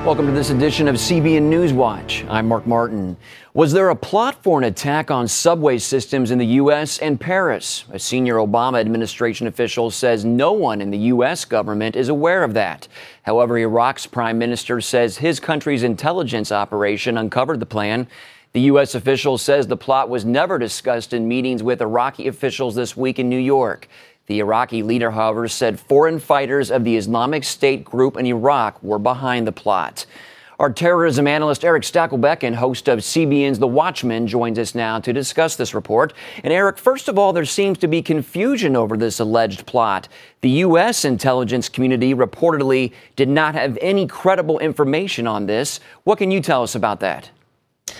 Welcome to this edition of CBN NewsWatch. I'm Mark Martin. Was there a plot for an attack on subway systems in the U.S. and Paris? A senior Obama administration official says no one in the U.S. government is aware of that. However, Iraq's prime minister says his country's intelligence operation uncovered the plan. The U.S. official says the plot was never discussed in meetings with Iraqi officials this week in New York. The Iraqi leader, however, said foreign fighters of the Islamic State group in Iraq were behind the plot. Our terrorism analyst Eric Stakelbeck and host of CBN's The Watchman joins us now to discuss this report. And Eric, first of all, there seems to be confusion over this alleged plot. The U.S. intelligence community reportedly did not have any credible information on this. What can you tell us about that?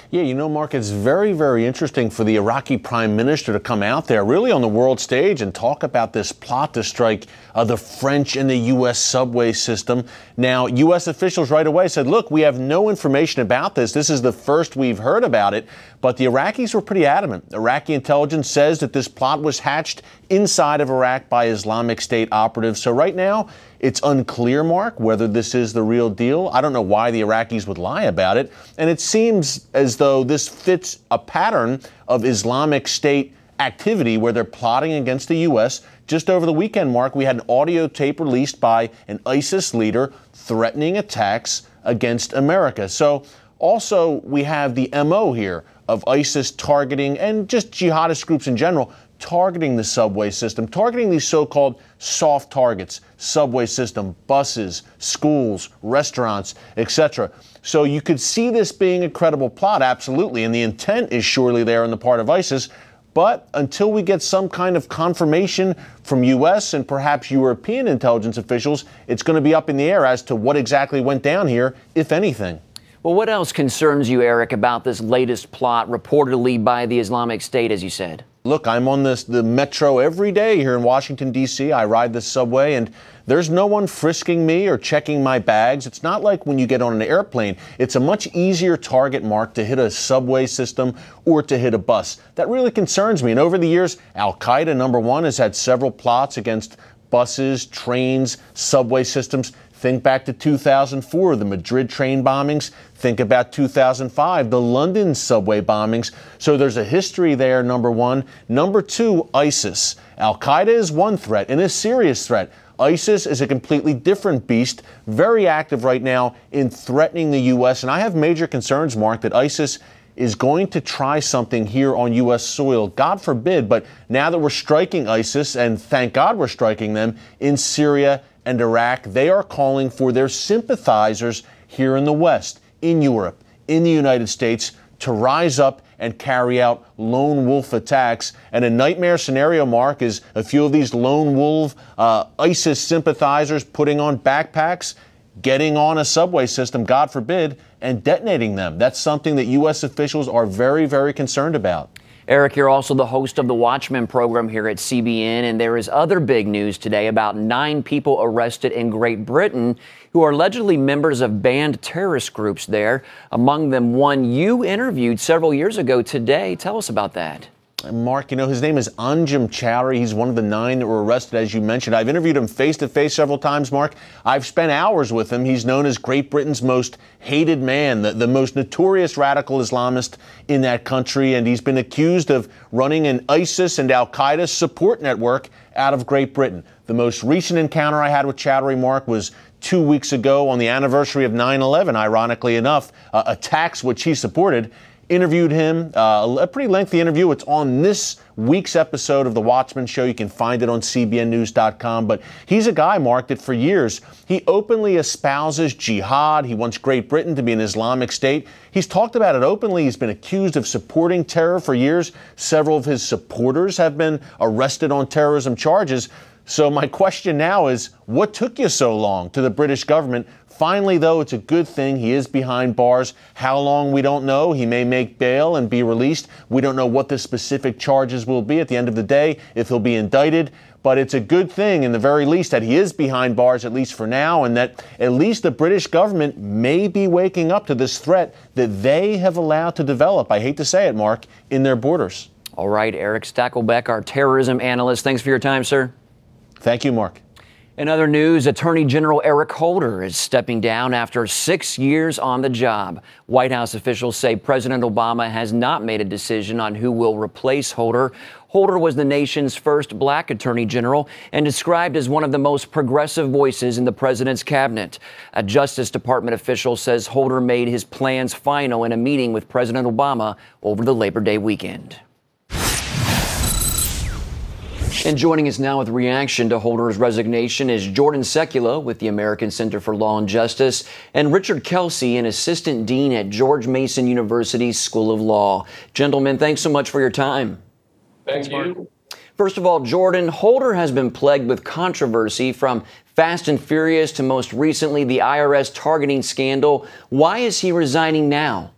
Yeah, you know, Mark, it's very, very interesting for the Iraqi prime minister to come out there really on the world stage and talk about this plot to strike the French and the U.S. subway system. Now, U.S. officials right away said, look, we have no information about this. This is the first we've heard about it. But the Iraqis were pretty adamant. Iraqi intelligence says that this plot was hatched inside of Iraq by Islamic State operatives. So right now, it's unclear, Mark, whether this is the real deal. I don't know why the Iraqis would lie about it. And it seems as though this fits a pattern of Islamic State activity where they're plotting against the U.S. Just over the weekend, Mark, we had an audio tape released by an ISIS leader threatening attacks against America. So also we have the MO here of ISIS targeting, and just jihadist groups in general, targeting the subway system, targeting these so-called soft targets, subway system, buses, schools, restaurants, etc. So you could see this being a credible plot, absolutely, and the intent is surely there on the part of ISIS. But until we get some kind of confirmation from U.S. and perhaps European intelligence officials, it's going to be up in the air as to what exactly went down here, if anything. Well, what else concerns you, Eric, about this latest plot reportedly by the Islamic State, as you said? Look, I'm on the metro every day here in Washington, D.C. I ride the subway, and there's no one frisking me or checking my bags. It's not like when you get on an airplane. It's a much easier target, Mark, to hit a subway system or to hit a bus. That really concerns me. And over the years, Al-Qaeda, number one, has had several plots against buses, trains, subway systems. Think back to 2004, the Madrid train bombings. Think about 2005, the London subway bombings. So there's a history there, number one. Number two, ISIS. Al-Qaeda is one threat and a serious threat. ISIS is a completely different beast, very active right now in threatening the U.S. And I have major concerns, Mark, that ISIS is going to try something here on U.S. soil. God forbid, but now that we're striking ISIS, and thank God we're striking them, in Syria and Iraq, they are calling for their sympathizers here in the West, in Europe, in the United States, to rise up and carry out lone wolf attacks. And a nightmare scenario, Mark, is a few of these lone wolf ISIS sympathizers putting on backpacks, getting on a subway system, God forbid, and detonating them. That's something that U.S. officials are very, very concerned about. Eric, you're also the host of the Watchman program here at CBN, and there is other big news today about 9 people arrested in Great Britain who are allegedly members of banned terrorist groups there. Among them, one you interviewed several years ago today. Tell us about that. Mark, you know, his name is Anjem Chowdhury. He's one of the 9 that were arrested, as you mentioned. I've interviewed him face-to-face several times, Mark. I've spent hours with him. He's known as Great Britain's most hated man, the most notorious radical Islamist in that country, and he's been accused of running an ISIS and Al-Qaeda support network out of Great Britain. The most recent encounter I had with Chowdhury, Mark, was 2 weeks ago on the anniversary of 9/11, ironically enough, attacks which he supported. Interviewed him, a pretty lengthy interview. It's on this week's episode of The Watchman Show. You can find it on CBNnews.com. But he's a guy, Mark, that for years, he openly espouses jihad. He wants Great Britain to be an Islamic state. He's talked about it openly. He's been accused of supporting terror for years. Several of his supporters have been arrested on terrorism charges. So my question now is, what took you so long to the British government? Finally, though, it's a good thing he is behind bars. How long, we don't know. He may make bail and be released. We don't know what the specific charges will be at the end of the day, if he'll be indicted. But it's a good thing, in the very least, that he is behind bars, at least for now, and that at least the British government may be waking up to this threat that they have allowed to develop, I hate to say it, Mark, in their borders. All right, Eric Stakelbeck, our terrorism analyst. Thanks for your time, sir. Thank you, Mark. In other news, Attorney General Eric Holder is stepping down after 6 years on the job. White House officials say President Obama has not made a decision on who will replace Holder. Holder was the nation's first black attorney general and described as one of the most progressive voices in the president's cabinet. A Justice Department official says Holder made his plans final in a meeting with President Obama over the Labor Day weekend. And joining us now with reaction to Holder's resignation is Jordan Sekula with the American Center for Law and Justice and Richard Kelsey, an assistant dean at George Mason University's School of Law. Gentlemen, thanks so much for your time. Thanks, Mark. First of all, Jordan, Holder has been plagued with controversy from Fast and Furious to most recently the IRS targeting scandal. Why is he resigning now?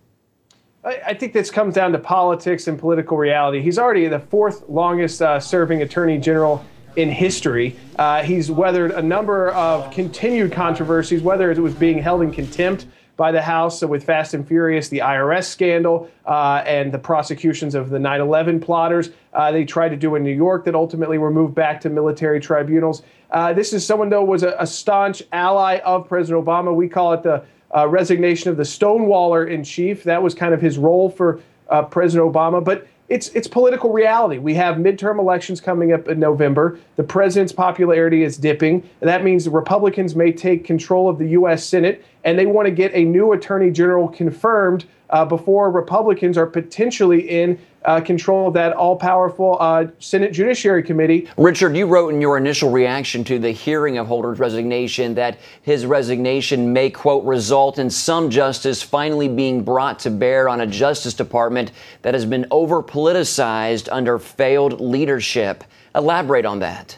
I think this comes down to politics and political reality. He's already the fourth longest serving attorney general in history. He's weathered a number of continued controversies, whether it was being held in contempt by the House with Fast and Furious, the IRS scandal, and the prosecutions of the 9/11 plotters. They tried to do in New York that ultimately were moved back to military tribunals. This is someone, though, was a staunch ally of President Obama. We call it the resignation of the Stonewaller in chief. That was kind of his role for President Obama. But it's political reality. We have midterm elections coming up in November. The president's popularity is dipping. And that means the Republicans may take control of the U.S. Senate, and they want to get a new attorney general confirmed before Republicans are potentially in control of that all-powerful Senate Judiciary Committee. Richard, you wrote in your initial reaction to the hearing of Holder's resignation that his resignation may, quote, result in some justice finally being brought to bear on a Justice Department that has been over-politicized under failed leadership. Elaborate on that.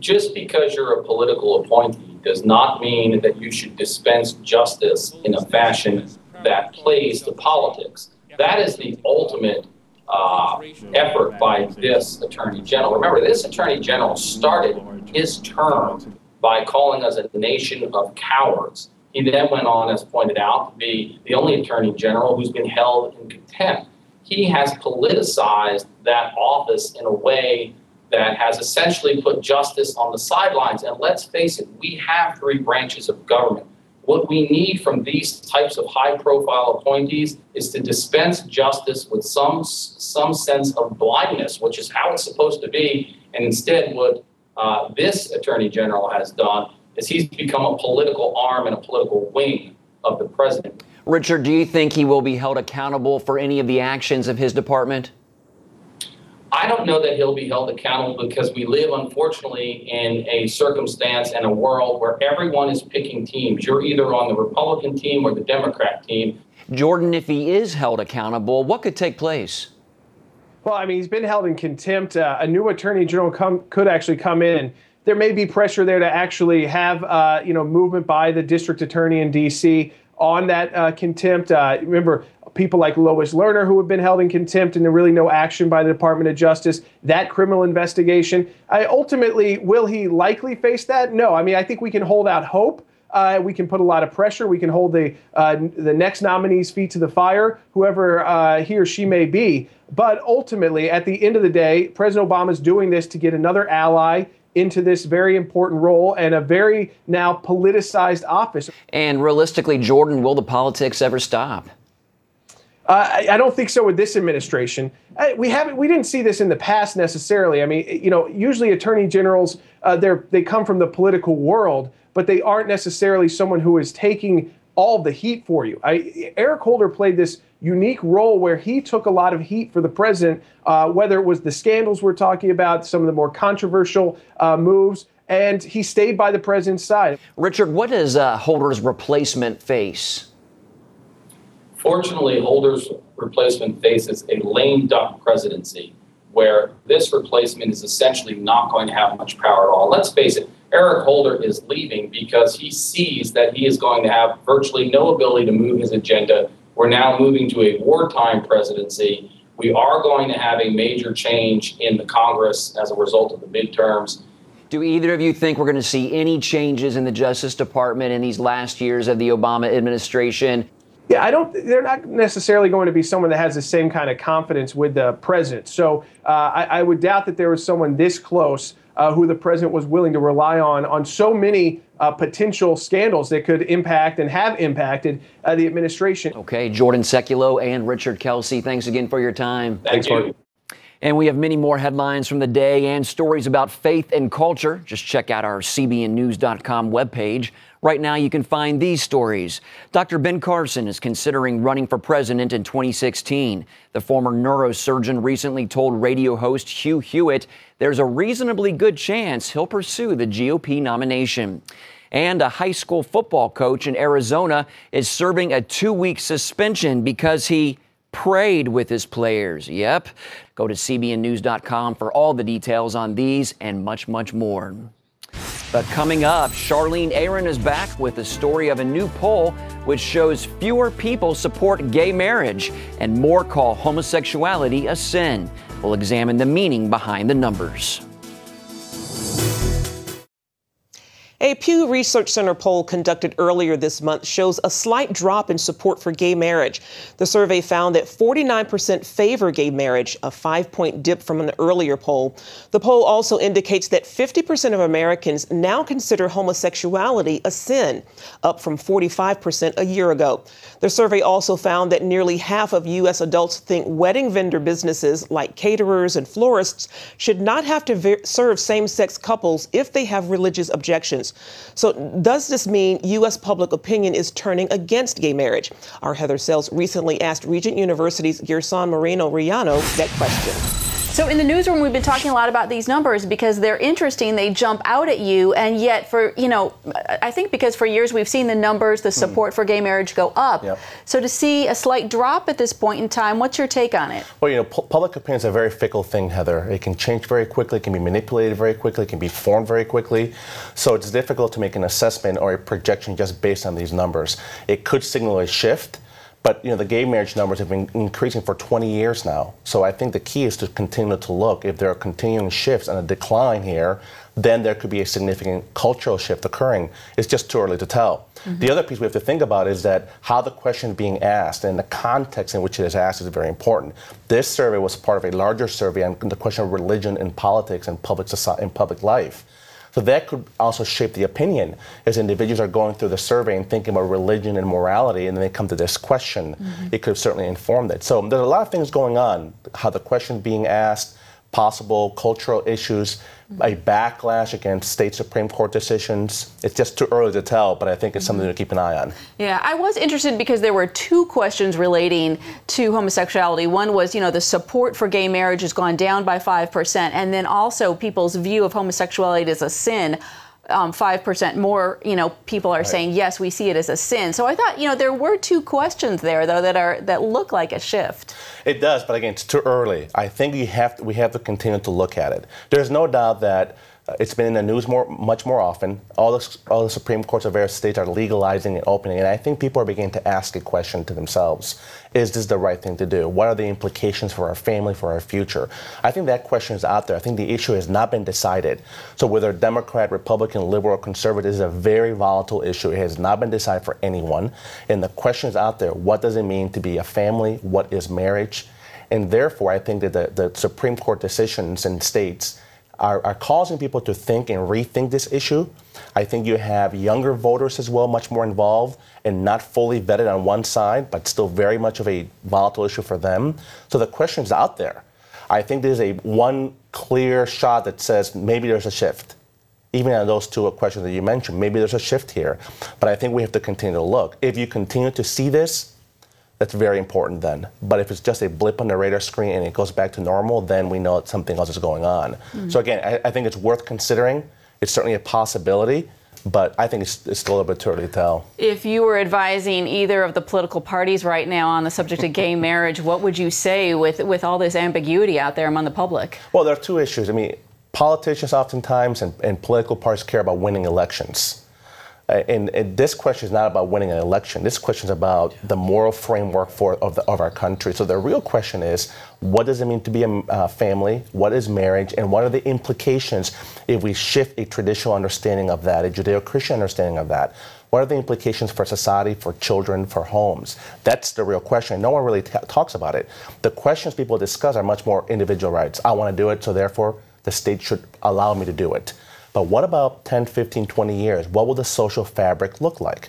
Just because you're a political appointee does not mean that you should dispense justice in a fashion that plays to politics. That is the ultimate effort by this attorney general. Remember, this attorney general started his term by calling us a nation of cowards. He then went on, as pointed out, to be the only attorney general who's been held in contempt. He has politicized that office in a way that has essentially put justice on the sidelines. And let's face it, we have three branches of government. What we need from these types of high-profile appointees is to dispense justice with some sense of blindness, which is how it's supposed to be. And instead, what this attorney general has done is he's become a political arm and a political wing of the president. Richard, do you think he will be held accountable for any of the actions of his department? I don't know that he'll be held accountable because we live, unfortunately, in a circumstance and a world where everyone is picking teams. You're either on the Republican team or the Democrat team. Jordan, if he is held accountable, what could take place? Well, I mean, he's been held in contempt. A new attorney general could actually come in, and there may be pressure there to actually have, movement by the district attorney in D.C. on that contempt. Remember, people like Lois Lerner, who have been held in contempt and really no action by the Department of Justice, that criminal investigation. Ultimately, will he likely face that? No. I mean, I think we can hold out hope. We can put a lot of pressure. We can hold the next nominee's feet to the fire, whoever he or she may be. But ultimately, at the end of the day, President Obama is doing this to get another ally into this very important role and a very now politicized office. And realistically, Jordan, will the politics ever stop? I don't think so with this administration. We didn't see this in the past necessarily. I mean, usually attorney generals, they come from the political world, but they aren't necessarily someone who is taking all the heat for you. Eric Holder played this unique role where he took a lot of heat for the president, whether it was the scandals we're talking about, some of the more controversial moves, and he stayed by the president's side. Richard, what does Holder's replacement face? Fortunately, Holder's replacement faces a lame duck presidency, where this replacement is essentially not going to have much power at all. Let's face it, Eric Holder is leaving because he sees that he is going to have virtually no ability to move his agenda. We're now moving to a wartime presidency. We are going to have a major change in the Congress as a result of the midterms. Do either of you think we're going to see any changes in the Justice Department in these last years of the Obama administration? Yeah, they're not necessarily going to be someone that has the same kind of confidence with the president. So I would doubt that there was someone this close who the president was willing to rely on so many potential scandals that could impact and have impacted the administration. Okay, Jordan Sekulow and Richard Kelsey, thanks again for your time. Thank you. And we have many more headlines from the day and stories about faith and culture. Just check out our CBNnews.com webpage. Right now, you can find these stories. Dr. Ben Carson is considering running for president in 2016. The former neurosurgeon recently told radio host Hugh Hewitt there's a reasonably good chance he'll pursue the GOP nomination. And a high school football coach in Arizona is serving a 2-week suspension because he prayed with his players. Yep. Go to CBNnews.com for all the details on these and much, much more. But coming up, Charlene Aaron is back with the story of a new poll which shows fewer people support gay marriage and more call homosexuality a sin. We'll examine the meaning behind the numbers. A Pew Research Center poll conducted earlier this month shows a slight drop in support for gay marriage. The survey found that 49% favor gay marriage, a 5-point dip from an earlier poll. The poll also indicates that 50% of Americans now consider homosexuality a sin, up from 45% a year ago. The survey also found that nearly half of U.S. adults think wedding vendor businesses like caterers and florists should not have to serve same-sex couples if they have religious objections. So does this mean U.S. public opinion is turning against gay marriage? Our Heather Sells recently asked Regent University's Gerson Moreno-Riano that question. So in the newsroom, we've been talking a lot about these numbers because they're interesting. They jump out at you. And yet I think because for years we've seen the numbers, the support for gay marriage go up. Yep. So to see a slight drop at this point in time, what's your take on it? Well, public opinion is a very fickle thing, Heather. It can change very quickly, it can be manipulated very quickly, it can be formed very quickly. So it's difficult to make an assessment or a projection just based on these numbers. It could signal a shift. But the gay marriage numbers have been increasing for 20 years now. So I think the key is to continue to look. If there are continuing shifts and a decline here, then there could be a significant cultural shift occurring. It's just too early to tell. Mm-hmm. The other piece we have to think about is that how the question is being asked and the context in which it is asked is very important. This survey was part of a larger survey on the question of religion and politics and public society and public life. So that could also shape the opinion as individuals are going through the survey and thinking about religion and morality, and then they come to this question. Mm-hmm. It could certainly inform that. So there's a lot of things going on, how the question is being asked, possible cultural issues, a backlash against state Supreme Court decisions. It's just too early to tell, but I think it's something to keep an eye on. Yeah, I was interested because there were two questions relating to homosexuality. One was, the support for gay marriage has gone down by 5%, and then also people's view of homosexuality as a sin. 5% more, people are saying, yes, we see it as a sin. So I thought, there were two questions there, though, that look like a shift. It does, but again, it's too early. I think we have to continue to look at it. There's no doubt that it's been in the news much more often. All the Supreme Courts of various states are legalizing and opening, and I think people are beginning to ask a question to themselves. Is this the right thing to do? What are the implications for our family, for our future? I think that question is out there. I think the issue has not been decided. So whether Democrat, Republican, liberal, or conservative is a very volatile issue. It has not been decided for anyone. And the question is out there. What does it mean to be a family? What is marriage? And therefore, I think that the Supreme Court decisions in states are causing people to think and rethink this issue. I think you have younger voters as well, much more involved and not fully vetted on one side, but still very much of a volatile issue for them. So the question's out there. I think there's one clear shot that says maybe there's a shift. Even on those two questions that you mentioned, maybe there's a shift here. But I think we have to continue to look. If you continue to see this, that's very important then. But if it's just a blip on the radar screen and it goes back to normal, then we know that something else is going on. Mm-hmm. So again, I think it's worth considering. It's certainly a possibility, but I think it's still a little bit too early to tell. If you were advising either of the political parties right now on the subject of gay marriage, what would you say with all this ambiguity out there among the public? Well, there are two issues. I mean, politicians oftentimes and political parties care about winning elections. And this question is not about winning an election. This question is about the moral framework of our country. So the real question is, what does it mean to be a family? What is marriage? And what are the implications if we shift a traditional understanding of that, a Judeo-Christian understanding of that? What are the implications for society, for children, for homes? That's the real question. No one really talks about it. The questions people discuss are much more individual rights. I want to do it, so therefore the state should allow me to do it. But what about 10, 15, 20 years? What will the social fabric look like?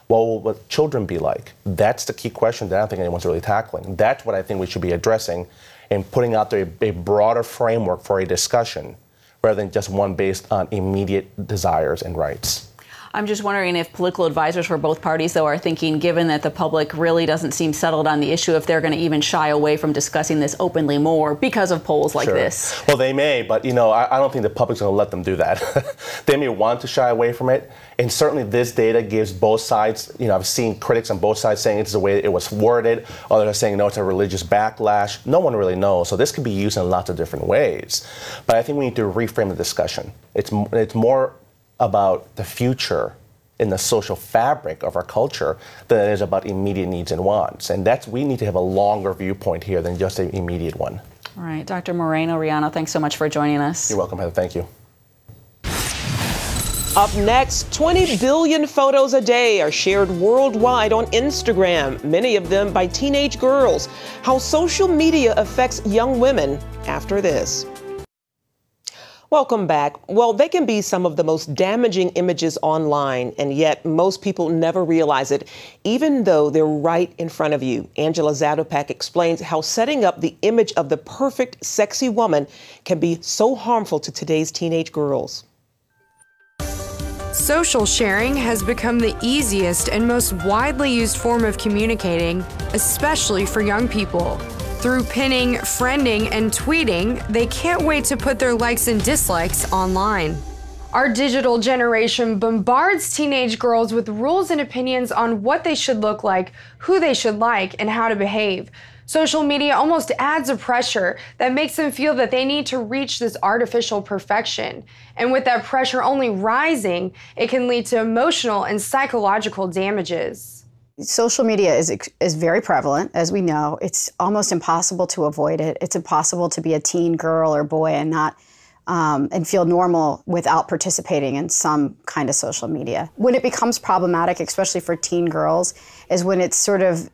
What will children be like? That's the key question that I don't think anyone's really tackling. That's what I think we should be addressing and putting out there a broader framework for a discussion rather than just one based on immediate desires and rights. I'm just wondering if political advisors for both parties, though, are thinking, given that the public really doesn't seem settled on the issue, if they're going to even shy away from discussing this openly more because of polls like this. Well, they may, but, you know, I don't think the public's going to let them do that. They may want to shy away from it. And certainly this data gives both sides, you know, I've seen critics on both sides saying it's the way it was worded. Others are saying, no, it's a religious backlash. No one really knows. So this can be used in lots of different ways. But I think we need to reframe the discussion. It's more about the future in the social fabric of our culture than it is about immediate needs and wants. And we need to have a longer viewpoint here than just an immediate one. All right, Dr. Moreno-Riano, thanks so much for joining us. You're welcome, Heather. Thank you. Up next, 20 billion photos a day are shared worldwide on Instagram, many of them by teenage girls. How social media affects young women after this. Welcome back. Well, they can be some of the most damaging images online, and yet most people never realize it, even though they're right in front of you. Angela Zadopak explains how setting up the image of the perfect, sexy woman can be so harmful to today's teenage girls. Social sharing has become the easiest and most widely used form of communicating, especially for young people. Through pinning, friending, and tweeting, they can't wait to put their likes and dislikes online. Our digital generation bombards teenage girls with rules and opinions on what they should look like, who they should like, and how to behave. Social media almost adds a pressure that makes them feel that they need to reach this artificial perfection. And with that pressure only rising, it can lead to emotional and psychological damages. Social media is very prevalent, as we know. It's almost impossible to avoid it. It's impossible to be a teen girl or boy and not and feel normal without participating in some kind of social media. When it becomes problematic, especially for teen girls, is when it's sort of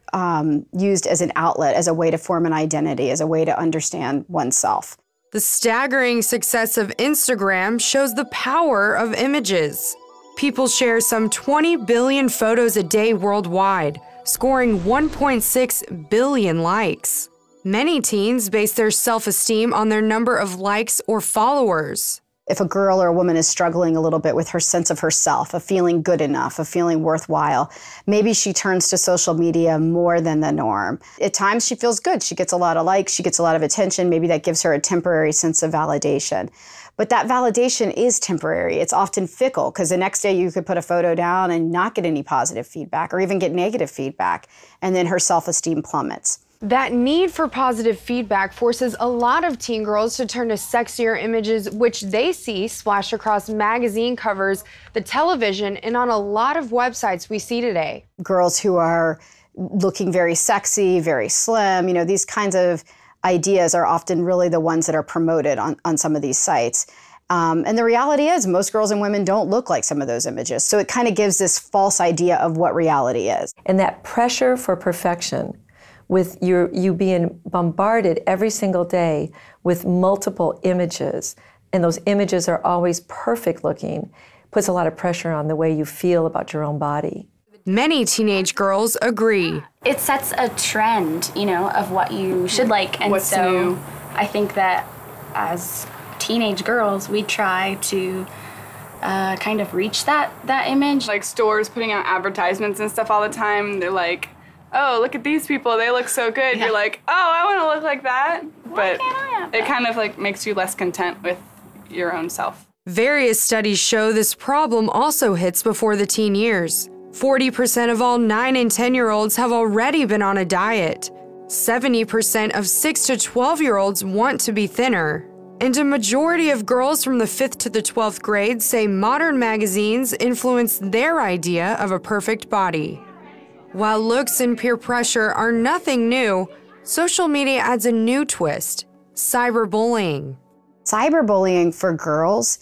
used as an outlet, as a way to form an identity, as a way to understand oneself. The staggering success of Instagram shows the power of images. People share some 20 billion photos a day worldwide, scoring 1.6 billion likes. Many teens base their self-esteem on their number of likes or followers. If a girl or a woman is struggling a little bit with her sense of herself, of feeling good enough, of feeling worthwhile, maybe she turns to social media more than the norm. At times she feels good. She gets a lot of likes, she gets a lot of attention. Maybe that gives her a temporary sense of validation. But that validation is temporary. It's often fickle because the next day you could put a photo down and not get any positive feedback or even get negative feedback. And then her self-esteem plummets. That need for positive feedback forces a lot of teen girls to turn to sexier images, which they see splashed across magazine covers, the television, and on a lot of websites we see today. Girls who are looking very sexy, very slim, these kinds of ideas are often really the ones that are promoted on some of these sites. And the reality is most girls and women don't look like some of those images. So it kind of gives this false idea of what reality is. And that pressure for perfection, with you being bombarded every single day with multiple images, and those images are always perfect looking, puts a lot of pressure on the way you feel about your own body. Many teenage girls agree. It sets a trend, of what you should like. And what's new? I think that as teenage girls, we try to kind of reach that image. Like stores putting out advertisements and stuff all the time. They're like, oh, look at these people, they look so good. Yeah. You're like, oh, I want to look like that. Why can't I have that? It kind of makes you less content with your own self. Various studies show this problem also hits before the teen years. 40% of all 9 and 10-year-olds have already been on a diet. 70% of 6 to 12-year-olds want to be thinner. And a majority of girls from the 5th to the 12th grade say modern magazines influence their idea of a perfect body. While looks and peer pressure are nothing new, social media adds a new twist: cyberbullying. Cyberbullying for girls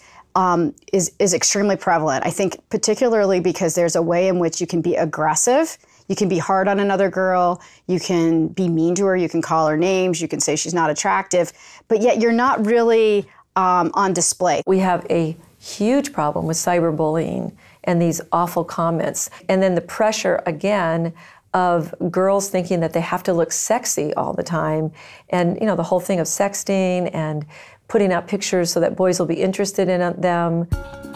is extremely prevalent. I think particularly because there's a way in which you can be aggressive. You can be hard on another girl. You can be mean to her. You can call her names. You can say she's not attractive. But yet you're not really on display. We have a huge problem with cyberbullying and these awful comments. And then the pressure, again, of girls thinking that they have to look sexy all the time. And, you know, the whole thing of sexting and putting out pictures so that boys will be interested in them.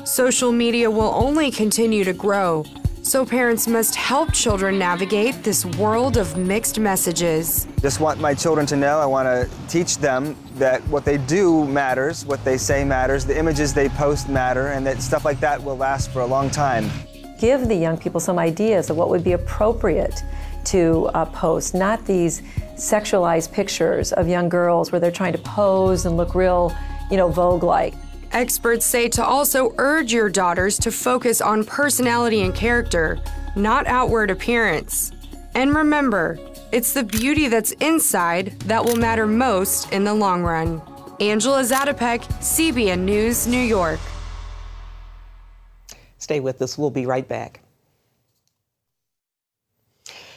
Social media will only continue to grow, so parents must help children navigate this world of mixed messages. Just want my children to know, I want to teach them that what they do matters, what they say matters, the images they post matter, and that stuff like that will last for a long time. Give the young people some ideas of what would be appropriate to post, not these sexualized pictures of young girls where they're trying to pose and look real, you know, Vogue-like. Experts say to also urge your daughters to focus on personality and character, not outward appearance. And remember, it's the beauty that's inside that will matter most in the long run. Angela Zatopek, CBN News, New York. Stay with us. We'll be right back.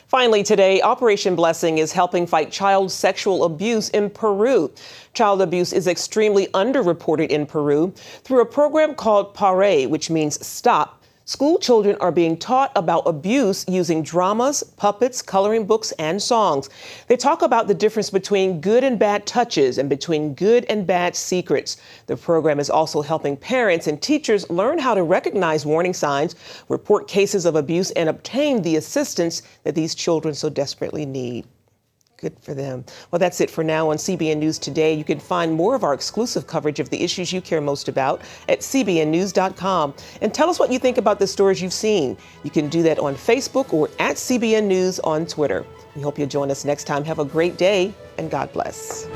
Finally today, Operation Blessing is helping fight child sexual abuse in Peru. Child abuse is extremely underreported in Peru. Through a program called PARE, which means stop, school children are being taught about abuse using dramas, puppets, coloring books, and songs. They talk about the difference between good and bad touches and between good and bad secrets. The program is also helping parents and teachers learn how to recognize warning signs, report cases of abuse, and obtain the assistance that these children so desperately need. Good for them. Well, that's it for now on CBN News Today. You can find more of our exclusive coverage of the issues you care most about at cbnnews.com. And tell us what you think about the stories you've seen. You can do that on Facebook or at CBN News on Twitter. We hope you'll join us next time. Have a great day, and God bless.